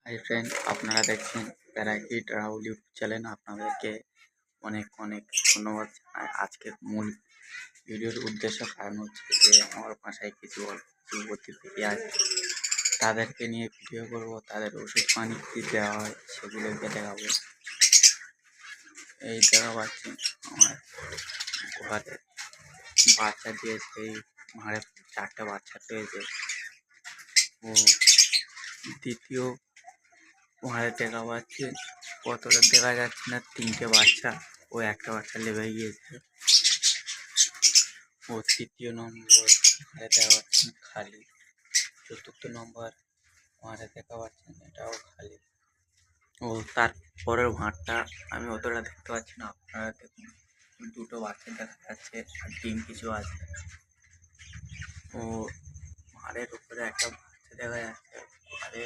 Hi friend, আপনারা দেখছেন parakeet Rahul YouTube channel. আপনাদেরকে অনেক অনেক ধন্যবাদ। আর আজকের মূল ভিডিওর উদ্দেশ্য কারণ হচ্ছে যে আমার বাসায় কিছু অতিথি আছে, তাদেরকে নিয়ে ভিডিও করব। তাদের ওষুধ পানি কী দেওয়া হয় সেগুলোকে দেখাবো। এই দেখা পাচ্ছেন আমার ঘরে বাচ্চা দিয়েছে, এই ঘরে 4টে বাচ্চা রয়েছে। ও দ্বিতীয় ঘরে দেখা পাচ্ছে, কতটা দেখা যাচ্ছে না, 3টে বাচ্চা ও একটা বাচ্চা লেবে গিয়েছে। ও তৃতীয় নম্বর ঘরে দেখা পাচ্ছেন খালি। চতুর্থ নম্বর ঘরে দেখা পাচ্ছেন এটাও খালি। ও তারপরের ভাঁড়টা আমি অতটা দেখতে পাচ্ছি না, আপনারা দেখুন। 2টো বাচ্চা দেখা যাচ্ছে আর ডিম কিছু আছে। ও ভাঁড়ের উপরে একটা বাচ্চা দেখা যাচ্ছে। ঘরে